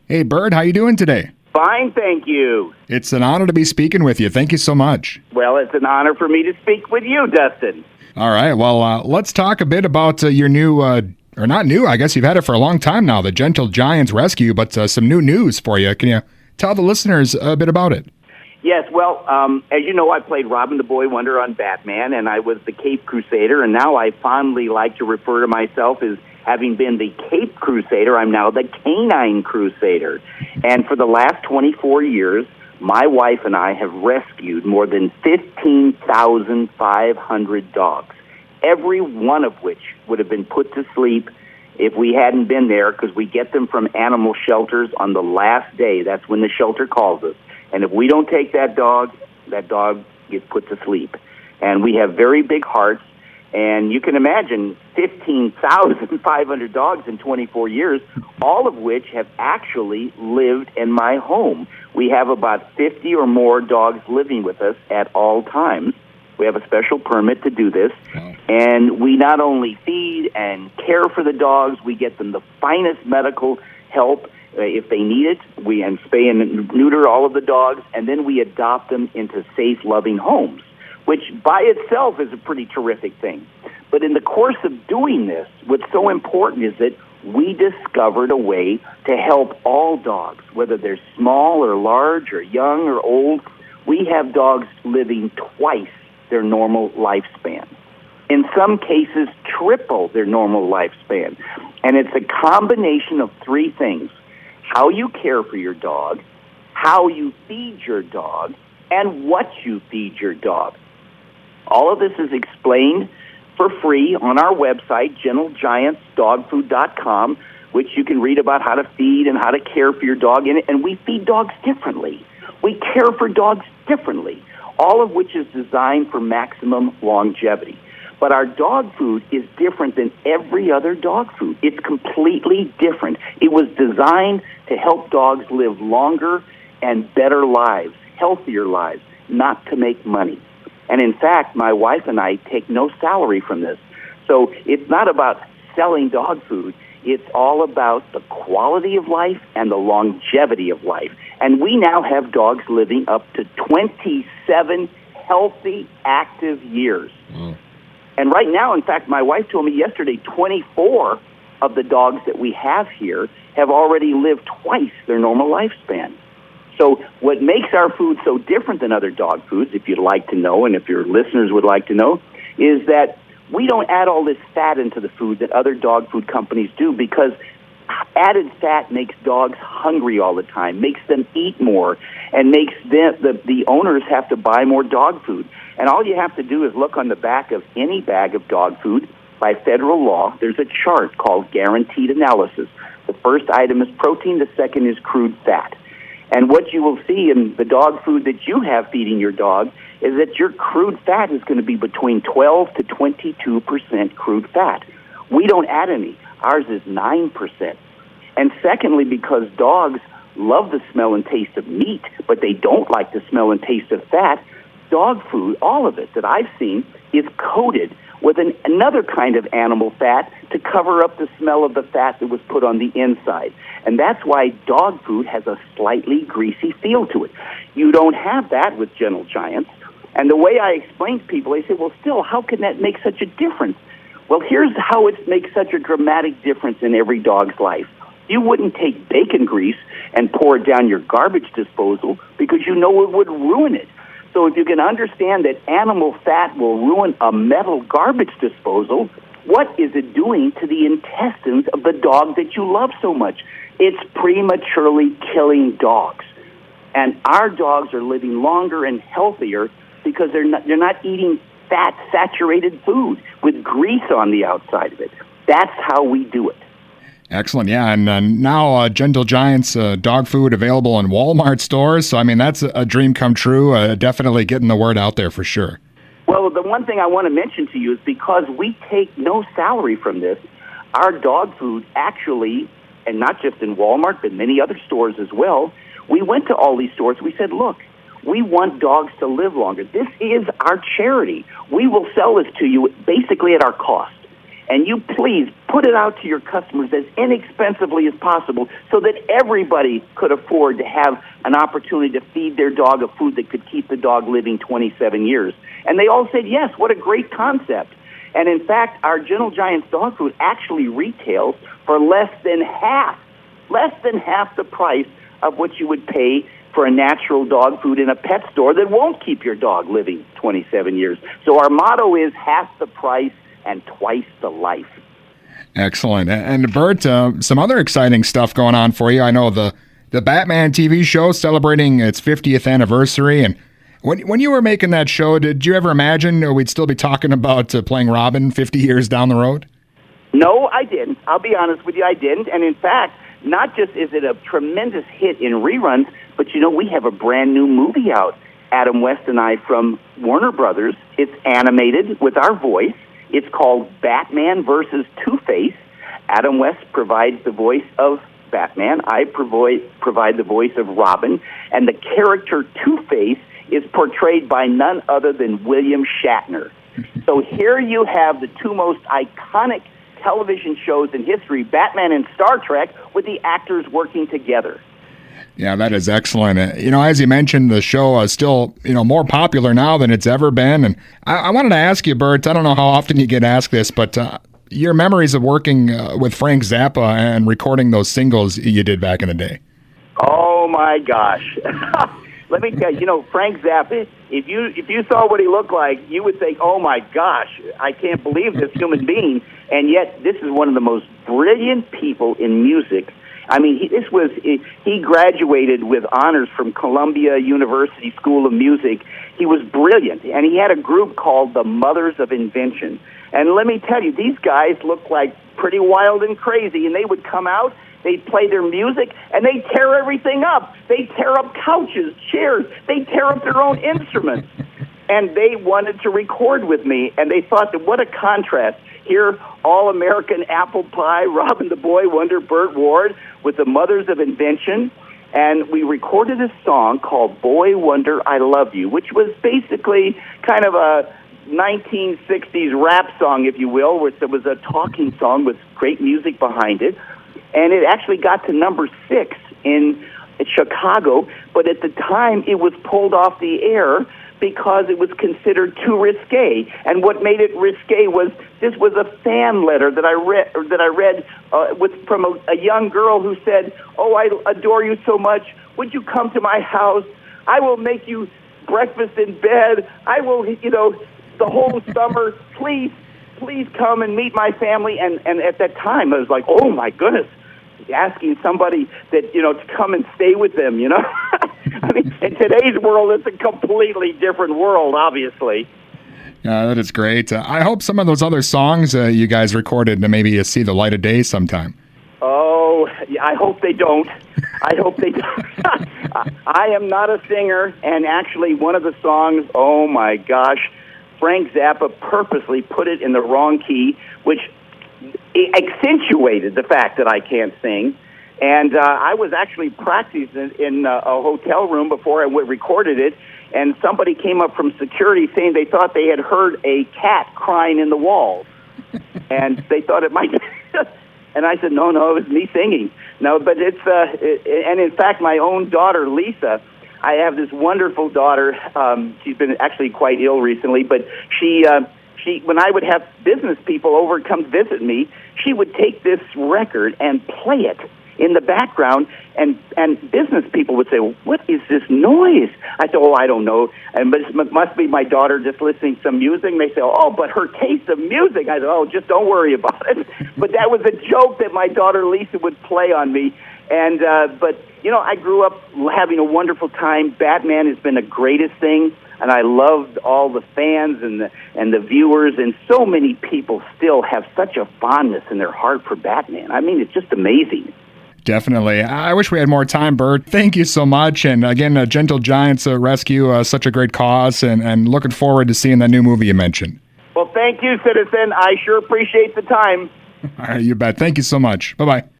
Hey, Burt, how you doing today? Fine, thank you. It's an honor to be speaking with you. Thank you so much. Well, it's an honor for me to speak with you, Dustin. All right, well, let's talk a bit about your new, or not new, I guess you've had it for a long time now, the Gentle Giants Rescue, but some new news for you. Can you tell the listeners a bit about it? Yes, well, as you know, I played Robin the Boy Wonder on Batman, and I was the Cape Crusader, and now I fondly like to refer to myself as having been the Cape Crusader. I'm now the Canine Crusader. And for the last 24 years, my wife and I have rescued more than 15,500 dogs, every one of which would have been put to sleep if we hadn't been there, because we get them from animal shelters on the last day. That's when the shelter calls us. And if we don't take that dog gets put to sleep. And we have very big hearts. And you can imagine 15,500 dogs in 24 years, all of which have actually lived in my home. We have about 50 or more dogs living with us at all times. We have a special permit to do this. Wow. And we not only feed and care for the dogs, we get them the finest medical help if they need it. We spay and neuter all of the dogs, and then we adopt them into safe, loving homes, which by itself is a pretty terrific thing. But in the course of doing this, what's so important is that we discovered a way to help all dogs, whether they're small or large or young or old. We have dogs living twice their normal lifespan. In some cases, triple their normal lifespan. And it's a combination of three things: how you care for your dog, how you feed your dog, and what you feed your dog. All of this is explained for free on our website, GentleGiantsDogFood.com, which you can read about how to feed and how to care for your dog in it. And we feed dogs differently. We care for dogs differently, all of which is designed for maximum longevity. But our dog food is different than every other dog food. It's completely different. It was designed to help dogs live longer and better lives, healthier lives, not to make money. And in fact, my wife and I take no salary from this. So it's not about selling dog food. It's all about the quality of life and the longevity of life. And we now have dogs living up to 27 healthy, active years. Mm. And right now, in fact, my wife told me yesterday, 24 of the dogs that we have here have already lived twice their normal lifespan. So what makes our food so different than other dog foods, if you'd like to know, and if your listeners would like to know, is that we don't add all this fat into the food that other dog food companies do, because added fat makes dogs hungry all the time, makes them eat more, and makes the owners have to buy more dog food. And all you have to do is look on the back of any bag of dog food. By federal law, there's a chart called Guaranteed Analysis. The first item is protein, the second is crude fat. And what you will see in the dog food that you have feeding your dog is that your crude fat is going to be between 12 to 22% crude fat. We don't add any. Ours is 9%. And secondly, because dogs love the smell and taste of meat, but they don't like the smell and taste of fat, dog food, all of it that I've seen, is coated with another kind of animal fat to cover up the smell of the fat that was put on the inside. And that's why dog food has a slightly greasy feel to it. You don't have that with Gentle Giants. And the way I explain to people, they say, well, still, how can that make such a difference? Well, here's how it makes such a dramatic difference in every dog's life. You wouldn't take bacon grease and pour it down your garbage disposal because you know it would ruin it. So if you can understand that animal fat will ruin a metal garbage disposal, what is it doing to the intestines of the dog that you love so much? It's prematurely killing dogs. And our dogs are living longer and healthier because they're not eating fat-saturated food with grease on the outside of it. That's how we do it. Excellent, yeah, and now Gentle Giants dog food available in Walmart stores, so I mean, that's a dream come true, definitely getting the word out there for sure. Well, the one thing I want to mention to you is because we take no salary from this, our dog food actually, and not just in Walmart, but many other stores as well, we went to all these stores, we said, look, we want dogs to live longer. This is our charity. We will sell this to you basically at our cost. and you please put it out to your customers as inexpensively as possible so that everybody could afford to have an opportunity to feed their dog a food that could keep the dog living 27 years. And they all said, yes, what a great concept. And in fact, our Gentle Giants dog food actually retails for less than half the price of what you would pay for a natural dog food in a pet store that won't keep your dog living 27 years. So our motto is half the price and twice the life. Excellent. And Burt, some other exciting stuff going on for you. I know the Batman TV show celebrating its 50th anniversary. And when you were making that show, did you ever imagine we'd still be talking about playing Robin 50 years down the road? No, I didn't. I'll be honest with you, I didn't. And in fact, not just is it a tremendous hit in reruns, but we have a brand new movie out, Adam West and I, from Warner Brothers. It's animated with our voice. It's called Batman versus Two-Face. Adam West provides the voice of Batman. I provide the voice of Robin. And the character Two-Face is portrayed by none other than William Shatner. So here you have the two most iconic television shows in history, Batman and Star Trek, with the actors working together. Yeah, that is excellent. As you mentioned, the show is still, more popular now than it's ever been. And I wanted to ask you, Burt, I don't know how often you get asked this, but your memories of working with Frank Zappa and recording those singles you did back in the day. Oh, my gosh. Let me tell you, Frank Zappa, if you saw what he looked like, you would think, oh, my gosh, I can't believe this human being. And yet, this is one of the most brilliant people in music. I mean, he graduated with honors from Columbia University School of Music. He was brilliant, and he had a group called the Mothers of Invention. And let me tell you, these guys looked like pretty wild and crazy, and they would come out, they'd play their music, and they'd tear everything up. They'd tear up couches, chairs, they'd tear up their own instruments. And they wanted to record with me, and they thought that what a contrast. Here, all-American apple pie, Robin the Boy Wonder, Burt Ward, with the Mothers of Invention. And we recorded a song called Boy Wonder, I Love You, which was basically kind of a 1960s rap song, if you will, where it was a talking song with great music behind it. And it actually got to number 6 in Chicago, but at the time it was pulled off the air because it was considered too risque. And what made it risque was this was a fan letter that I read from a young girl who said, "Oh, I adore you so much. Would you come to my house? I will make you breakfast in bed. I will, the whole summer. Please come and meet my family." And at that time, I was like, "Oh my goodness." Asking somebody that, to come and stay with them, I mean, in today's world, it's a completely different world, obviously. Yeah, that is great. I hope some of those other songs you guys recorded to maybe see the light of day sometime. Oh, I hope they don't. I hope they don't. I am not a singer, and actually one of the songs, oh my gosh, Frank Zappa purposely put it in the wrong key, which accentuated the fact that I can't sing. And I was actually practicing in a hotel room before I recorded it, and somebody came up from security saying they thought they had heard a cat crying in the walls. And they thought it might be... And I said, no, it was me singing. No, but and in fact, my own daughter, Lisa, I have this wonderful daughter. She's been actually quite ill recently, but she, when I would have business people over come visit me, she would take this record and play it in the background, and business people would say, "What is this noise?" I said, "Oh, I don't know. And it must be my daughter just listening to some music." And they say, "Oh, but her taste of music." I said, "Oh, just don't worry about it." But that was a joke that my daughter Lisa would play on me. And but I grew up having a wonderful time. Batman has been the greatest thing, and I loved all the fans and the viewers, and so many people still have such a fondness in their heart for Batman. I mean, it's just amazing. Definitely. I wish we had more time, Burt. Thank you so much. And again, Gentle Giants Rescue, such a great cause, and looking forward to seeing that new movie you mentioned. Well, thank you, citizen. I sure appreciate the time. All right, you bet. Thank you so much. Bye-bye.